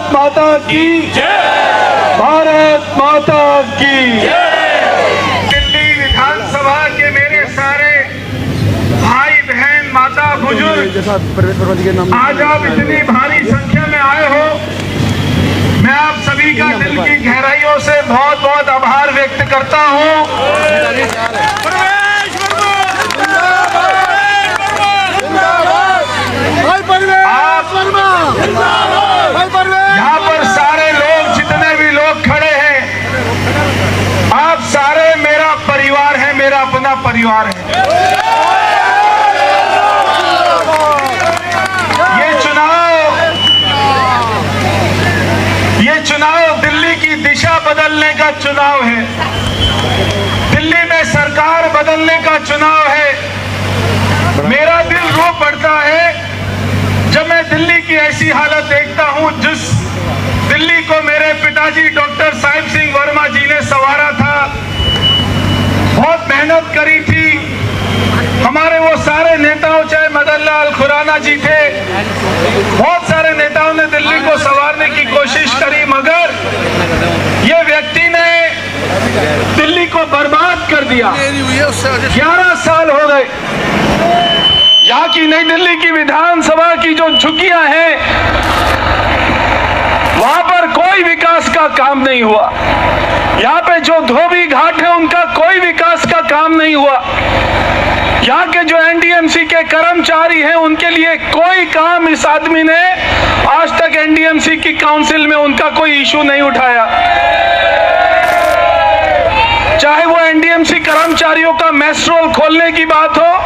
भारत माता की जय, भारत माता की जय। दिल्ली विधानसभा के मेरे सारे भाई बहन माता बुजुर्ग, आज आप इतनी भारी संख्या में आए हो, मैं आप सभी का दिल की गहराइयों से बहुत बहुत आभार व्यक्त करता हूँ। यहाँ पर सारे लोग, जितने भी लोग खड़े हैं, आप सारे मेरा परिवार है, मेरा अपना परिवार है। ये चुनाव दिल्ली की दिशा बदलने का चुनाव है, दिल्ली में सरकार बदलने का चुनाव है। मेरा दिल रो पड़ता है जब मैं दिल्ली की ऐसी हालत देखता हूं, जिस दिल्ली को मेरे पिताजी डॉक्टर साहिब सिंह वर्मा जी ने संवारा था, बहुत मेहनत करी थी। हमारे वो सारे नेताओं, चाहे मदन लाल खुराना जी थे, बहुत सारे नेताओं ने दिल्ली को संवारने की कोशिश करी, मगर ये व्यक्ति ने दिल्ली को बर्बाद कर दिया। 11 साल हो गए। यहाँ की नई दिल्ली की विधानसभा की जो झुग्गियां हैं, वहां पर कोई विकास का काम नहीं हुआ। यहाँ पे जो धोबी घाट है, उनका कोई विकास का काम नहीं हुआ। यहाँ के जो एनडीएमसी के कर्मचारी हैं, उनके लिए कोई काम इस आदमी ने आज तक एनडीएमसी की काउंसिल में उनका कोई इशू नहीं उठाया। चाहे वो एनडीएमसी कर्मचारियों का मेस रोल खोलने की बात हो,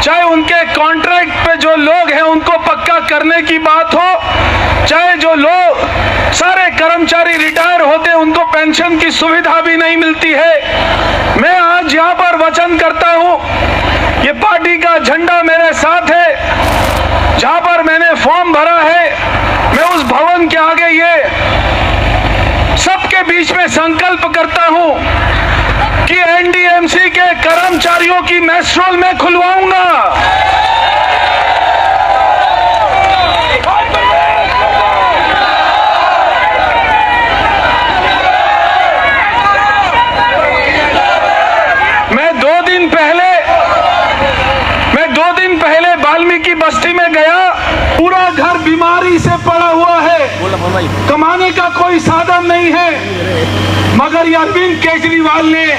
चाहे उनके कॉन्ट्रैक्ट पे जो लोग हैं उनको पक्का करने की बात हो, चाहे जो लोग सारे कर्मचारी रिटायर होते उनको पेंशन की सुविधा भी नहीं मिलती है। मैं आज यहाँ पर वचन करता हूँ, ये पार्टी का झंडा मेरे साथ है, जहाँ पर मैंने फॉर्म भरा है, मैं उस भवन के आगे ये सबके बीच में संकल्प करता हूँ कि एनडीएमसी के कर्मचारियों की मेस रोल मैं खुलवाऊंगा। मैं दो दिन पहले वाल्मीकि बस्ती में गया, पूरा घर बीमारी से पड़ा हुआ है, कमाने का कोई साधन नहीं है, मगर अरविंद केजरीवाल ने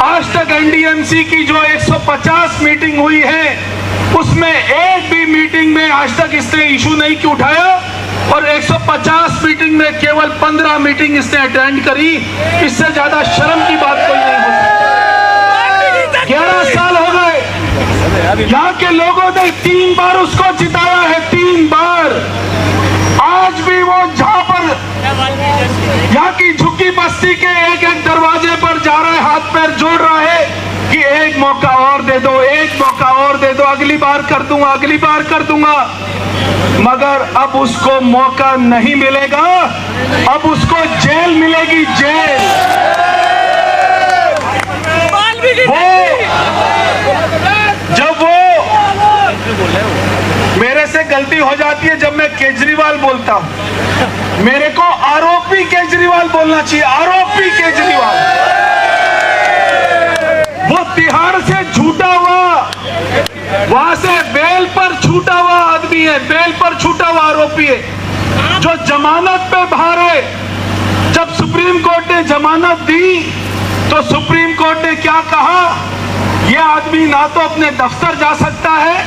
आज तक एनडीएमसी की जो 150 मीटिंग हुई है, उसमें एक भी मीटिंग में आज तक इसने इशू नहीं क्यों उठाया, और 150 मीटिंग में केवल 15 मीटिंग इसने अटेंड करी। इससे ज्यादा शर्म की बात कोई नहीं हो सकती। 11 साल हो गए, यहाँ के लोगों ने 3 बार उसको जिताया है, 3 बार। आज भी वो जहाँ पर यहाँ की झुग्गी बस्ती के एक एक दरवाजे पर जा रहा है, हाथ पैर जोड़ रहा है कि एक मौका और दे दो, एक मौका और दे दो, अगली बार कर दूंगा, अगली बार कर दूंगा। मगर अब उसको मौका नहीं मिलेगा, अब उसको जेल मिलेगी, जेल। जब वो मेरे से गलती हो जाती है, जब मैं केजरीवाल बोलता हूं, मेरे को आरोपी केजरीवाल बोलना चाहिए, आरोपी केजरीवाल। वो तिहाड़ से छूटा हुआ, वहां से बेल पर छूटा हुआ आदमी है, बेल पर छूटा हुआ आरोपी है, जो जमानत पे बाहर है। जब सुप्रीम कोर्ट ने जमानत दी तो सुप्रीम कोर्ट ने क्या कहा, यह आदमी ना तो अपने दफ्तर जा सकता है,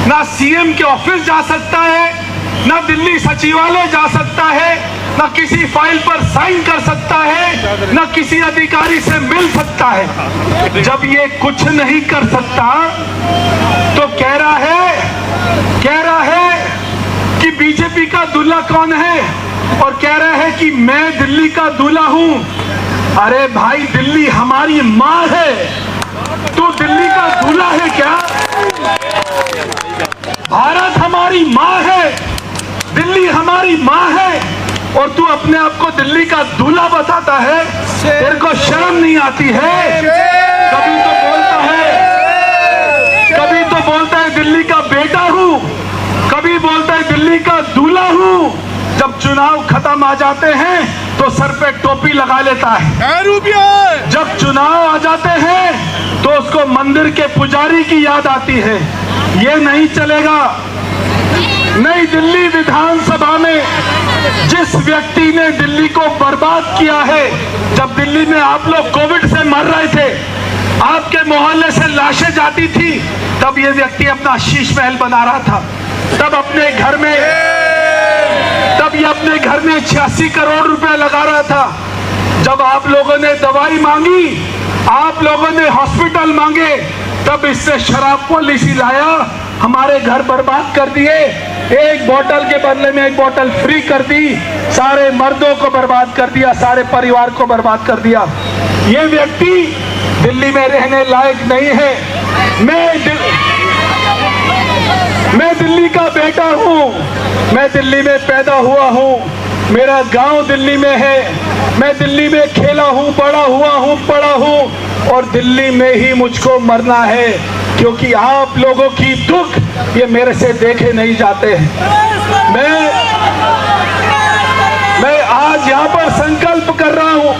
ना सीएम के ऑफिस जा सकता है, ना दिल्ली सचिवालय जा सकता है, ना किसी फाइल पर साइन कर सकता है, ना किसी अधिकारी से मिल सकता है। जब ये कुछ नहीं कर सकता तो कह रहा है कि बीजेपी का दूल्हा कौन है, और कह रहा है कि मैं दिल्ली का दूल्हा हूं। अरे भाई, दिल्ली हमारी माँ है, तू दिल्ली का दूल्हा है क्या? भारत हमारी माँ है, दिल्ली हमारी माँ है, और तू अपने आप को दिल्ली का दूल्हा बताता है। तेरे को शर्म नहीं आती है? कभी तो बोलता है दिल्ली का बेटा हूँ, कभी बोलता है दिल्ली का दूल्हा हूँ। जब चुनाव खत्म आ जाते हैं तो सर पे टोपी लगा लेता है। जब चुनाव आ जाते हैं तो उसको मंदिर के पुजारी की याद आती है। ये नहीं चलेगा। नई दिल्ली विधानसभा में जिस व्यक्ति ने दिल्ली को बर्बाद किया है, जब दिल्ली में आप लोग कोविड से मर रहे थे, आपके मोहल्ले से लाशें जाती थी, तब ये व्यक्ति अपना शीश महल बना रहा था। तब ये अपने घर में 86 करोड़ रुपए लगा रहा था। जब आप लोगों ने दवाई मांगी, आप लोगों ने हॉस्पिटल मांगे, तब इससे शराब पॉलिसी लाया, हमारे घर बर्बाद कर दिए। एक बोतल के बदले में एक बोतल फ्री कर दी, सारे मर्दों को बर्बाद कर दिया, सारे परिवार को बर्बाद कर दिया। ये व्यक्ति दिल्ली में रहने लायक नहीं है। मैं दिल्ली का बेटा हूँ, मैं दिल्ली में पैदा हुआ हूँ, मेरा गांव दिल्ली में है, मैं दिल्ली में खेला हूँ, बड़ा हुआ हूँ, पढ़ा हूँ, और दिल्ली में ही मुझको मरना है, क्योंकि आप लोगों की दुख ये मेरे से देखे नहीं जाते हैं। मैं आज यहाँ पर संकल्प कर रहा हूँ,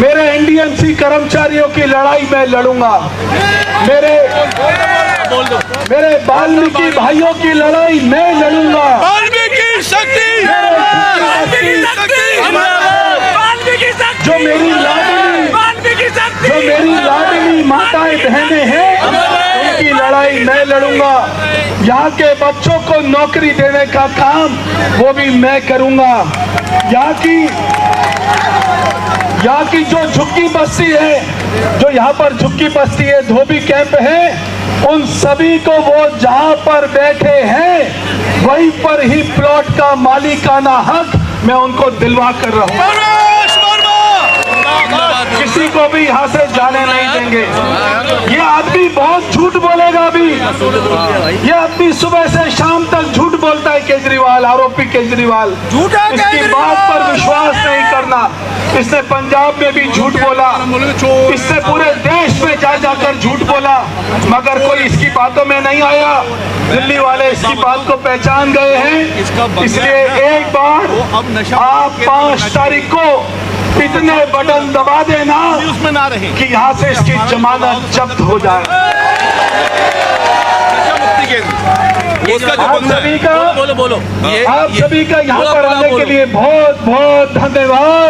मेरे एनडीएमसी कर्मचारियों की लड़ाई मैं लड़ूंगा, मेरे वाल्मीकि भाइयों की लड़ाई मैं लड़ूंगा। वाल्मीकि शक्ति जो मेरी लाडली माताएं बहनें हैं, उनकी लड़ाई मैं लड़ूंगा। यहाँ के बच्चों को नौकरी देने का काम वो भी मैं करूंगा। यहाँ की जो झुग्गी बस्ती है, जो यहाँ पर झुग्गी बस्ती है, धोबी कैंप है, उन सभी को वो जहाँ पर बैठे हैं वहीं पर ही प्लॉट का मालिकाना हक मैं उनको दिलवा कर रहा हूँ। किसी को भी यहाँ से जाने नहीं देंगे। ये आदमी बहुत झूठ बोलेगा अभी। ये आदमी सुबह से शाम तक झूठ बोलता है, केजरीवाल, आरोपी केजरीवाल। इसकी बात पर विश्वास नहीं करना। इसने पंजाब में भी झूठ बोला, इससे पूरे देश में जा जाकर झूठ बोला, मगर कोई इसकी बातों में नहीं आया। दिल्ली वाले इसकी बात को पहचान गए हैं। इसलिए एक बार आप 5 तारीख को इतने बटन दबा देना उसमें ना रहे कि यहाँ से इसकी जमानत जब्त हो जाए। आप सभी का यहाँ पर आने के लिए बहुत बहुत धन्यवाद।